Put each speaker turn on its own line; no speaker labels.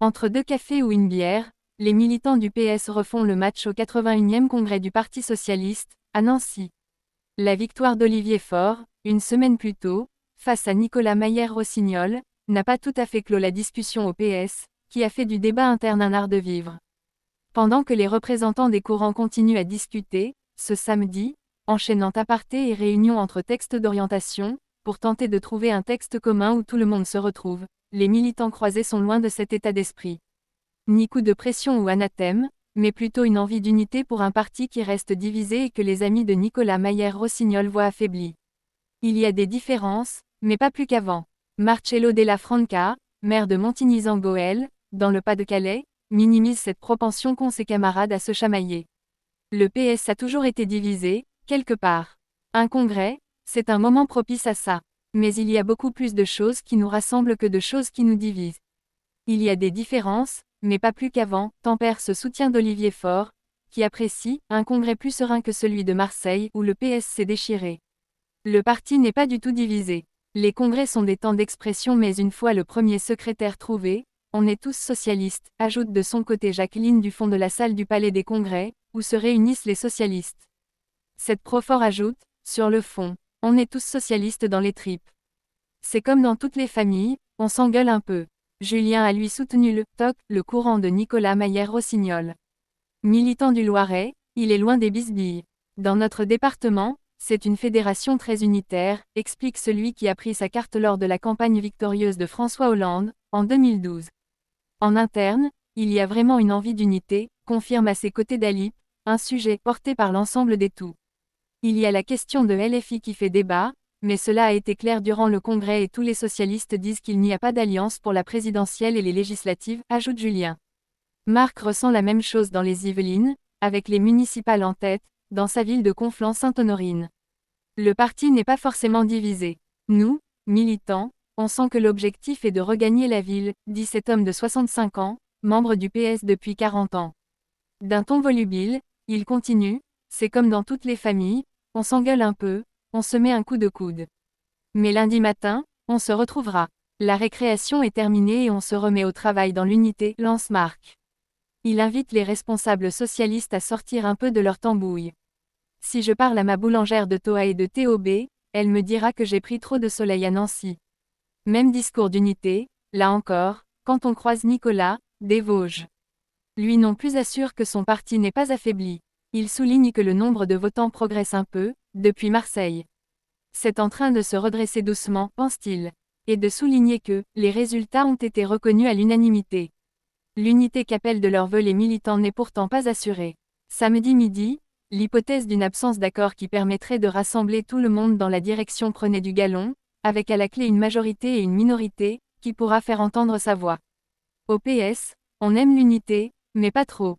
Entre deux cafés ou une bière, les militants du PS refont le match au 81e congrès du Parti socialiste, à Nancy. La victoire d'Olivier Faure, une semaine plus tôt, face à Nicolas Mayer-Rossignol, n'a pas tout à fait clos la discussion au PS, qui a fait du débat interne un art de vivre. Pendant que les représentants des courants continuent à discuter, ce samedi, enchaînant apartés et réunions entre textes d'orientation, pour tenter de trouver un texte commun où tout le monde se retrouve, les militants croisés sont loin de cet état d'esprit. Ni coup de pression ou anathème, mais plutôt une envie d'unité pour un parti qui reste divisé et que les amis de Nicolas Mayer-Rossignol voient affaibli. Il y a des différences, mais pas plus qu'avant. Marcello Della Franca, maire de Montigny-en-Gohelle, dans le Pas-de-Calais, minimise cette propension qu'ont ses camarades à se chamailler. Le PS a toujours été divisé, quelque part. Un congrès, c'est un moment propice à ça. Mais il y a beaucoup plus de choses qui nous rassemblent que de choses qui nous divisent. Il y a des différences, mais pas plus qu'avant, tempère ce soutien d'Olivier Faure, qui apprécie un congrès plus serein que celui de Marseille où le PS s'est déchiré. Le parti n'est pas du tout divisé. Les congrès sont des temps d'expression, mais une fois le premier secrétaire trouvé, on est tous socialistes, ajoute de son côté Jacqueline du fond de la salle du Palais des Congrès, où se réunissent les socialistes. Cette prophore ajoute, sur le fond, on est tous socialistes dans les tripes. C'est comme dans toutes les familles, on s'engueule un peu. Julien a lui soutenu le courant de Nicolas Mayer-Rossignol. Militant du Loiret, il est loin des bisbilles. Dans notre département, c'est une fédération très unitaire, explique celui qui a pris sa carte lors de la campagne victorieuse de François Hollande, en 2012. En interne, il y a vraiment une envie d'unité, confirme à ses côtés Dalip, un sujet porté par l'ensemble des tout. Il y a la question de LFI qui fait débat, mais cela a été clair durant le congrès et tous les socialistes disent qu'il n'y a pas d'alliance pour la présidentielle et les législatives, ajoute Julien. Marc ressent la même chose dans les Yvelines, avec les municipales en tête, dans sa ville de Conflans-Sainte-Honorine. Le parti n'est pas forcément divisé. Nous, militants, on sent que l'objectif est de regagner la ville, dit cet homme de 65 ans, membre du PS depuis 40 ans. D'un ton volubile, il continue, c'est comme dans toutes les familles, on s'engueule un peu, on se met un coup de coude. Mais lundi matin, on se retrouvera. La récréation est terminée et on se remet au travail dans l'unité, lance Marc. Il invite les responsables socialistes à sortir un peu de leur tambouille. Si je parle à ma boulangère de Toa et de TOB, elle me dira que j'ai pris trop de soleil à Nancy. Même discours d'unité, là encore, quand on croise Nicolas, des Vosges. Lui non plus assure que son parti n'est pas affaibli. Il souligne que le nombre de votants progresse un peu, depuis Marseille. C'est en train de se redresser doucement, pense-t-il. Et de souligner que, les résultats ont été reconnus à l'unanimité. L'unité qu'appellent de leur vœu les militants n'est pourtant pas assurée. Samedi midi, l'hypothèse d'une absence d'accord qui permettrait de rassembler tout le monde dans la direction prenait du galon, avec à la clé une majorité et une minorité, qui pourra faire entendre sa voix. Au PS, on aime l'unité, mais pas trop.